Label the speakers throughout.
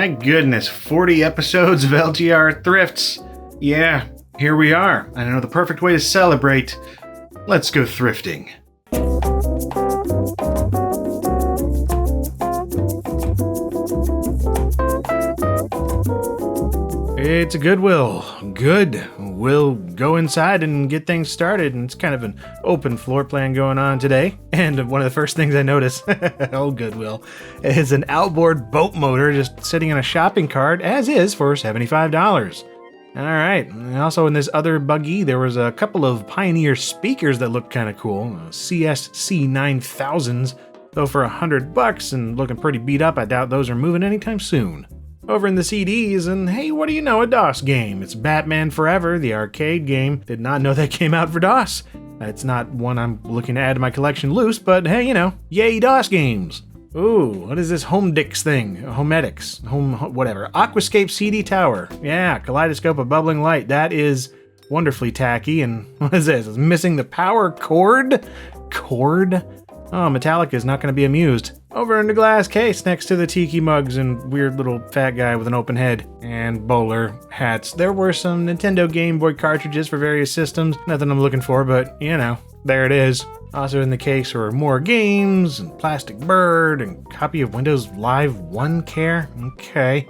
Speaker 1: My goodness, 40 episodes of LGR Thrifts. Yeah, here we are. I know the perfect way to celebrate. Let's go thrifting. It's a Goodwill. Good. We'll go inside and get things started, and it's kind of an open floor plan going on today. And one of the first things I notice, oh Goodwill, is an outboard boat motor just sitting in a shopping cart, as is, for $75. Alright, and also in this other buggy, there was a couple of Pioneer speakers that looked kind of cool, CSC 9000s, though for $100 and looking pretty beat up, I doubt those are moving anytime soon. Over in the CDs, and hey, what do you know, a DOS game. It's Batman Forever, the arcade game. Did not know that came out for DOS. It's not one I'm looking to add to my collection loose, but hey, you know, yay DOS games. Ooh, what is this Homedix thing? Homedix, whatever. Aquascape CD Tower. Yeah, kaleidoscope of bubbling light. That is wonderfully tacky. And what is this? It's missing the power cord? Cord? Oh, Metallica is not going to be amused. Over in the glass case next to the tiki mugs and weird little fat guy with an open head and bowler hats. There were some Nintendo Game Boy cartridges for various systems. Nothing I'm looking for, but you know, there it is. Also in the case were more games and Plastic Bird and copy of Windows Live One Care. Okay.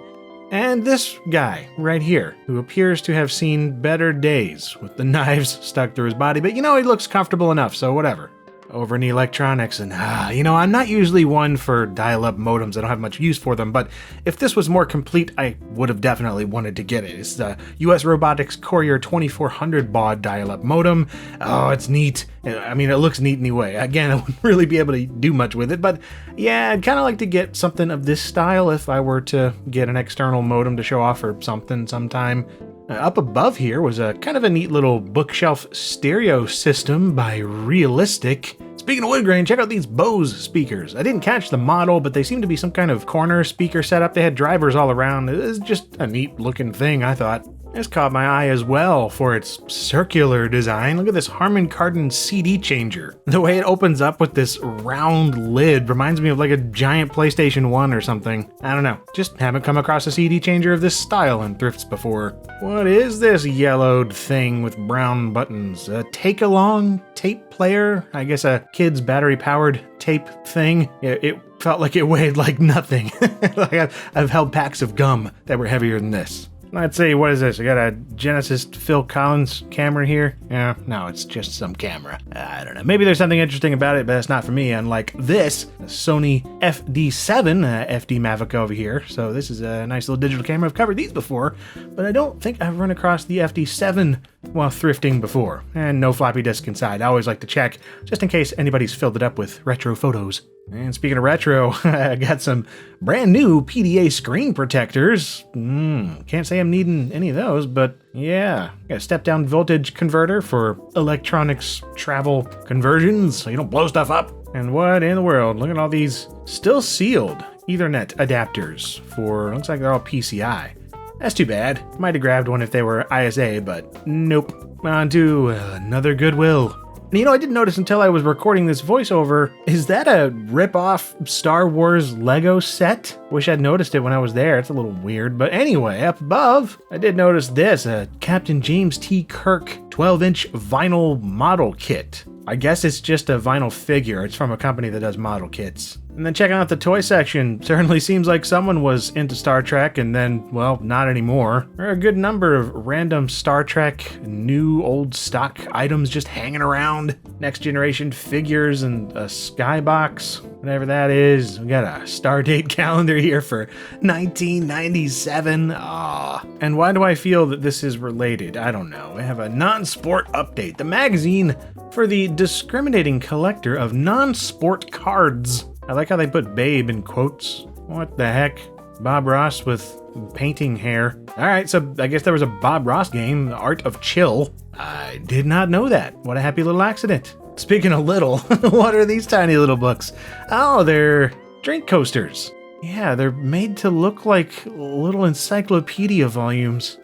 Speaker 1: And this guy right here, who appears to have seen better days with the knives stuck through his body, but you know, he looks comfortable enough, so whatever. Over in the electronics, and you know, I'm not usually one for dial-up modems. I don't have much use for them, but if this was more complete, I would have definitely wanted to get it. It's the US Robotics Courier 2400 baud dial-up modem. Oh, it's neat. I mean, it looks neat anyway. Again, I wouldn't really be able to do much with it, but yeah, I'd kind of like to get something of this style if I were to get an external modem to show off or something sometime. Up above here was a kind of a neat little bookshelf stereo system by Realistic. Speaking of wood grain, check out these Bose speakers. I didn't catch the model, but they seem to be some kind of corner speaker setup. They had drivers all around. It was just a neat looking thing, I thought. This caught my eye as well for its circular design. Look at this Harman Kardon CD changer. The way it opens up with this round lid reminds me of like a giant PlayStation 1 or something. I don't know, just haven't come across a CD changer of this style in thrifts before. What is this yellowed thing with brown buttons? A take-along tape player? I guess a kid's battery-powered tape thing? It felt like it weighed like nothing. Like I've held packs of gum that were heavier than this. Let's see, what is this? I got a Genesis Phil Collins camera here. Yeah, no, it's just some camera. I don't know. Maybe there's something interesting about it, but it's not for me. Unlike this, Sony FD7, FD Mavic over here. So this is a nice little digital camera. I've covered these before, but I don't think I've run across the FD7 while thrifting before. And no floppy disk inside. I always like to check, just in case anybody's filled it up with retro photos. And speaking of retro, I got some brand new PDA screen protectors. Can't say I'm needing any of those, but yeah. Got a step-down voltage converter for electronics travel conversions, so you don't blow stuff up. And what in the world? Look at all these still sealed Ethernet adapters for, looks like they're all PCI. That's too bad. Might have grabbed one if they were ISA, but nope. On to another Goodwill. And you know, I didn't notice until I was recording this voiceover, is that a rip-off Star Wars Lego set? Wish I'd noticed it when I was there. It's a little weird. But anyway, up above, I did notice this, a Captain James T. Kirk 12-inch vinyl model kit. I guess it's just a vinyl figure. It's from a company that does model kits. And then checking out the toy section, certainly seems like someone was into Star Trek and then, well, not anymore. There are a good number of random Star Trek, new, old stock items just hanging around. Next generation figures and a skybox, whatever that is. We got a Stardate calendar here for 1997. And why do I feel that this is related? I don't know. I have a non-sport update, the magazine for the discriminating collector of non-sport cards. I like how they put babe in quotes. What the heck? Bob Ross with painting hair. Alright, so I guess there was a Bob Ross game, The Art of Chill. I did not know that. What a happy little accident. Speaking of little, what are these tiny little books? Oh, they're drink coasters. Yeah, they're made to look like little encyclopedia volumes.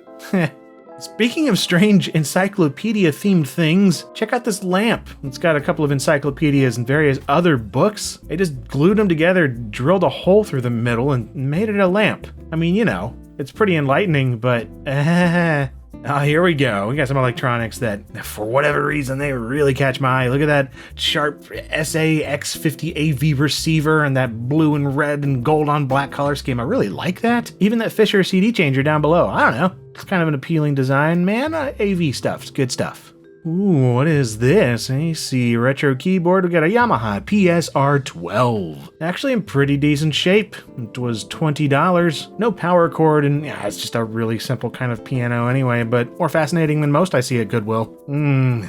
Speaker 1: Speaking of strange encyclopedia-themed things, check out this lamp. It's got a couple of encyclopedias and various other books. They just glued them together, drilled a hole through the middle, and made it a lamp. I mean, you know, it's pretty enlightening, but here we go. We got some electronics that, for whatever reason, they really catch my eye. Look at that Sharp SA-X50 AV receiver and that blue and red and gold on black color scheme. I really like that. Even that Fisher CD changer down below. I don't know. It's kind of an appealing design, man. AV stuff's good stuff. Ooh, what is this? AC retro keyboard. We got a Yamaha PSR-12. Actually in pretty decent shape. It was $20. No power cord, and yeah, it's just a really simple kind of piano anyway, but more fascinating than most I see at Goodwill.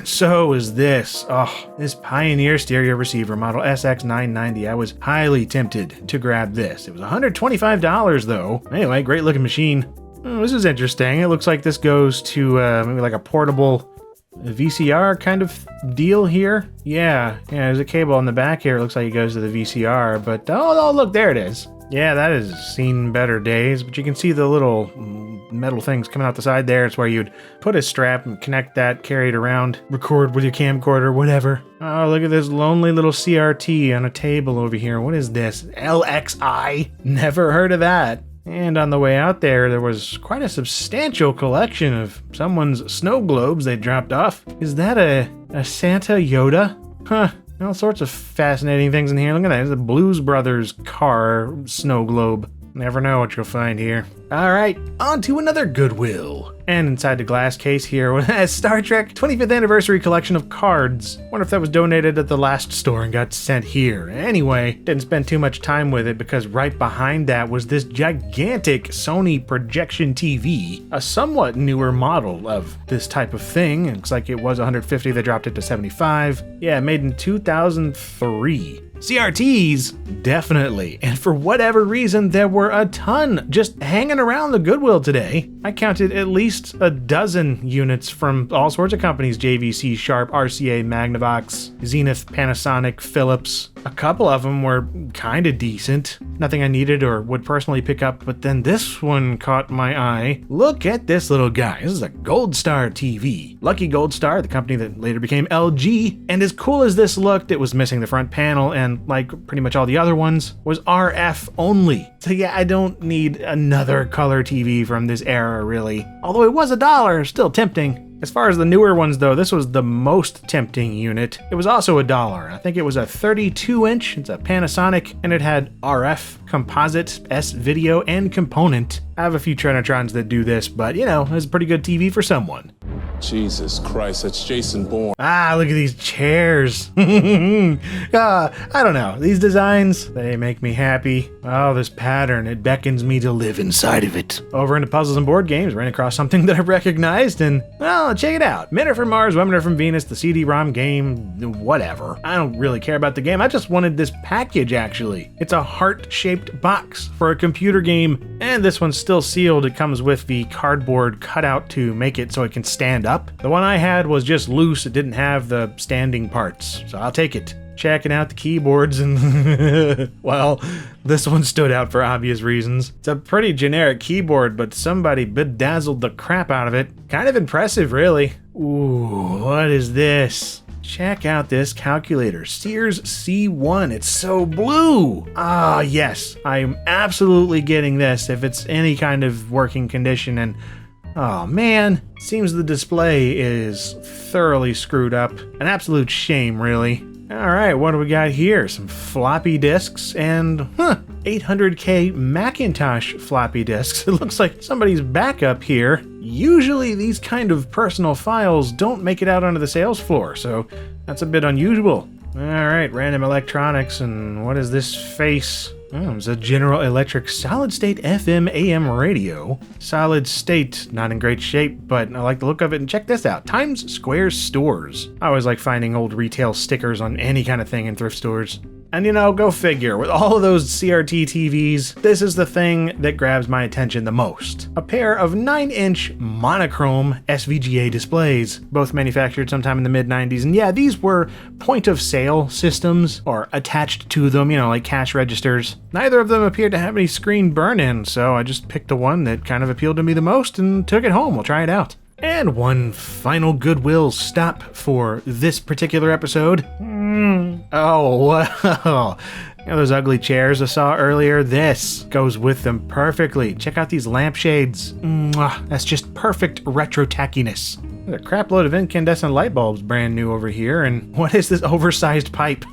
Speaker 1: So is this. Oh, this Pioneer stereo receiver model SX990. I was highly tempted to grab this. It was $125 though. Anyway, great looking machine. This is interesting. It looks like this goes to maybe like a portable VCR kind of deal here. Yeah, there's a cable on the back here. It looks like it goes to the VCR, but oh, look, there it is. Yeah, that has seen better days, but you can see the little metal things coming out the side there. It's where you'd put a strap and connect that, carry it around, record with your camcorder, whatever. Oh, look at this lonely little CRT on a table over here. What is this? LXI? Never heard of that. And on the way out there was quite a substantial collection of someone's snow globes they dropped off. Is that a Santa Yoda? Huh. All sorts of fascinating things in here. Look at that. It's a Blues Brothers car snow globe. Never know what you'll find here. All right, on to another Goodwill. And inside the glass case here was a Star Trek 25th anniversary collection of cards. Wonder if that was donated at the last store and got sent here. Anyway, didn't spend too much time with it because right behind that was this gigantic Sony projection TV, a somewhat newer model of this type of thing. It looks like it was $150, they dropped it to $75. Yeah, made in 2003. CRTs, definitely. And for whatever reason, there were a ton just hanging around the Goodwill today. I counted at least a dozen units from all sorts of companies: JVC, Sharp, RCA, Magnavox, Zenith, Panasonic, Philips. A couple of them were kind of decent. Nothing I needed or would personally pick up, but then this one caught my eye. Look at this little guy. This is a Gold Star TV. Lucky Gold Star, the company that later became LG. And as cool as this looked, it was missing the front panel, and like pretty much all the other ones, was RF only. So yeah, I don't need another color TV from this era, really. Although it was $1, still tempting. As far as the newer ones though, this was the most tempting unit. It was also $1. I think it was a 32-inch, it's a Panasonic, and it had RF, composite, S-video, and component. I have a few Trinitrons that do this, but you know, it's a pretty good TV for someone.
Speaker 2: Jesus Christ, that's Jason Bourne.
Speaker 1: Ah, look at these chairs. I don't know. These designs, they make me happy. Oh, this pattern, it beckons me to live inside of it. Over into Puzzles and Board Games, ran across something that I recognized, and, well, check it out. Men Are from Mars, Women Are from Venus, the CD-ROM game, whatever. I don't really care about the game. I just wanted this package, actually. It's a heart-shaped box for a computer game, and this one's still sealed. It comes with the cardboard cutout to make it so it can stand up. The one I had was just loose. It didn't have the standing parts, so I'll take it. Checking out the keyboards, and well, this one stood out for obvious reasons. It's a pretty generic keyboard, but somebody bedazzled the crap out of it. Kind of impressive, really. Ooh, what is this? Check out this calculator, Sears C1. It's so blue. Ah, yes, I'm absolutely getting this if it's any kind of working condition. And oh man, seems the display is thoroughly screwed up. An absolute shame, really. Alright, what do we got here? Some floppy disks and 800K Macintosh floppy disks. It looks like somebody's backup here. Usually these kind of personal files don't make it out onto the sales floor, so that's a bit unusual. Alright, random electronics, and what is this face? Oh, it's a General Electric solid-state FM AM radio. Solid state, not in great shape, but I like the look of it. And check this out, Times Square Stores. I always like finding old retail stickers on any kind of thing in thrift stores. And you know, go figure, with all of those CRT TVs, this is the thing that grabs my attention the most. A pair of 9-inch monochrome SVGA displays, both manufactured sometime in the mid-90s, and yeah, these were point-of-sale systems, or attached to them, you know, like cash registers. Neither of them appeared to have any screen burn-in, so I just picked the one that kind of appealed to me the most and took it home. We'll try it out. And one final Goodwill stop for this particular episode. Oh, wow. You know those ugly chairs I saw earlier? This goes with them perfectly. Check out these lampshades. That's just perfect retro tackiness. There's a crap load of incandescent light bulbs brand new over here, and what is this oversized pipe?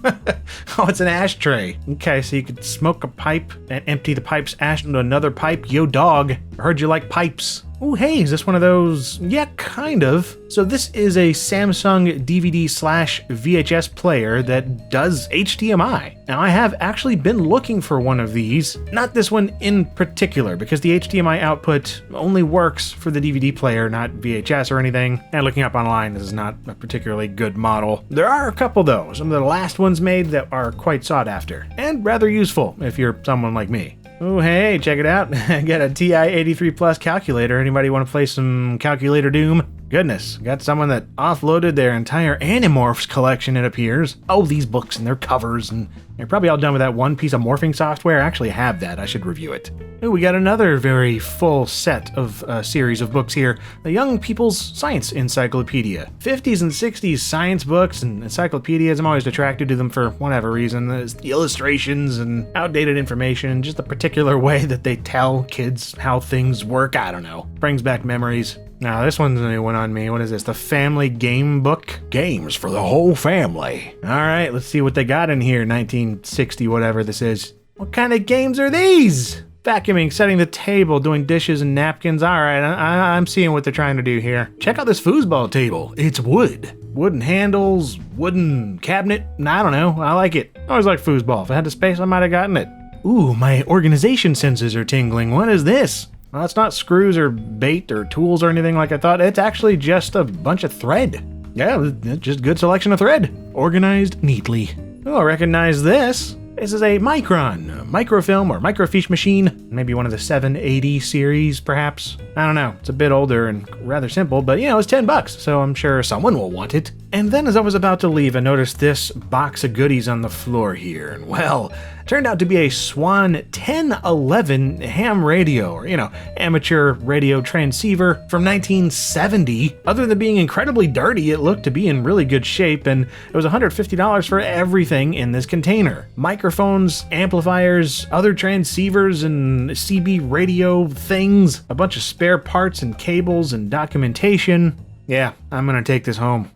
Speaker 1: Oh, it's an ashtray. Okay, so you could smoke a pipe and empty the pipe's ash into another pipe. Yo, dog. I heard you like pipes. Oh, hey, is this one of those? Yeah, kind of. So this is a Samsung DVD/VHS player that does HDMI. Now, I have actually been looking for one of these. Not this one in particular, because the HDMI output only works for the DVD player, not VHS or anything. And looking up online, this is not a particularly good model. There are a couple, though. Some of the last ones made that are quite sought after, and rather useful if you're someone like me. Oh, hey, check it out. I got a TI-83 Plus calculator. Anybody want to play some Calculator Doom? Goodness, got someone that offloaded their entire Animorphs collection, it appears. Oh, these books and their covers, and you're probably all done with that one piece of morphing software. I actually have that. I should review it. Oh, we got another very full set of series of books here. The Young People's Science Encyclopedia. 50s and 60s science books and encyclopedias. I'm always attracted to them for whatever reason. There's the illustrations and outdated information, just the particular way that they tell kids how things work. I don't know. Brings back memories. Now, this one's a new one on me. What is this? The Family Game Book? Games for the whole family. All right, let's see what they got in here. 1960, whatever this is. What kind of games are these? Vacuuming, setting the table, doing dishes and napkins. All right, I'm seeing what they're trying to do here. Check out this foosball table. It's wood. Wooden handles, wooden cabinet. I don't know. I like it. I always like foosball. If I had the space, I might have gotten it. Ooh, my organization senses are tingling. What is this? Well, it's not screws or bait or tools or anything like I thought. It's actually just a bunch of thread. Yeah, it's just a good selection of thread. Organized neatly. Oh, I recognize this. This is a Micron, a microfilm or microfiche machine. Maybe one of the 780 series, perhaps. I don't know. It's a bit older and rather simple, but you know, it's $10, so I'm sure someone will want it. And then as I was about to leave, I noticed this box of goodies on the floor here. And well, it turned out to be a Swan 1011 ham radio, or, you know, amateur radio transceiver from 1970. Other than being incredibly dirty, it looked to be in really good shape, and it was $150 for everything in this container. Microphones, amplifiers, other transceivers and CB radio things, a bunch of spare parts and cables and documentation. Yeah, I'm gonna take this home.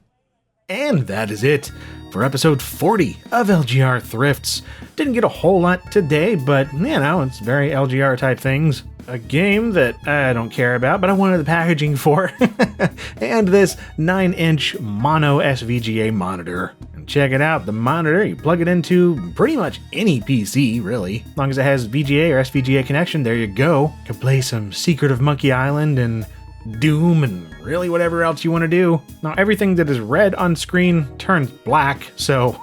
Speaker 1: And that is it for episode 40 of LGR Thrifts. Didn't get a whole lot today, but you know, it's very LGR type things. A game that I don't care about, but I wanted the packaging for. And this 9-inch mono SVGA monitor. And check it out, the monitor, you plug it into pretty much any PC, really. As long as it has VGA or SVGA connection, there you go. You can play some Secret of Monkey Island and Doom and really whatever else you want to do. Now everything that is red on screen turns black, so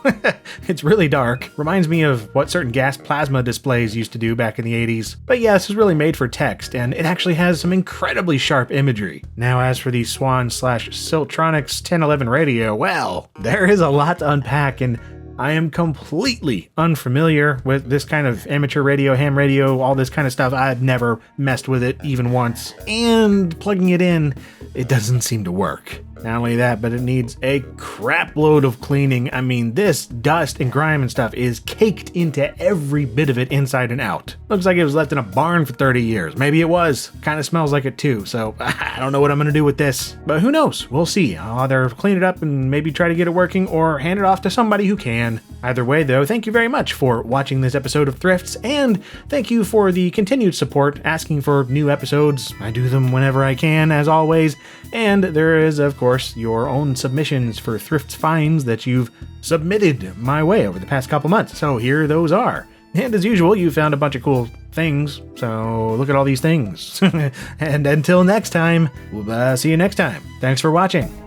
Speaker 1: it's really dark. Reminds me of what certain gas plasma displays used to do back in the 80s. But yeah, this is really made for text, and it actually has some incredibly sharp imagery. Now as for the Swan/Siltronics 1011 radio, well, there is a lot to unpack, and I am completely unfamiliar with this kind of amateur radio, ham radio, all this kind of stuff. I've never messed with it even once. And plugging it in, it doesn't seem to work. Not only that, but it needs a crap load of cleaning. I mean, this dust and grime and stuff is caked into every bit of it inside and out. Looks like it was left in a barn for 30 years. Maybe it was. Kind of smells like it too, so I don't know what I'm gonna do with this. But who knows? We'll see. I'll either clean it up and maybe try to get it working or hand it off to somebody who can. Either way though, thank you very much for watching this episode of Thrifts, and thank you for the continued support, asking for new episodes. I do them whenever I can, as always. And there is, of course, your own submissions for Thrifts finds that you've submitted my way over the past couple months. So here those are. And as usual, you found a bunch of cool things, so look at all these things. And until next time, we'll see you next time. Thanks for watching.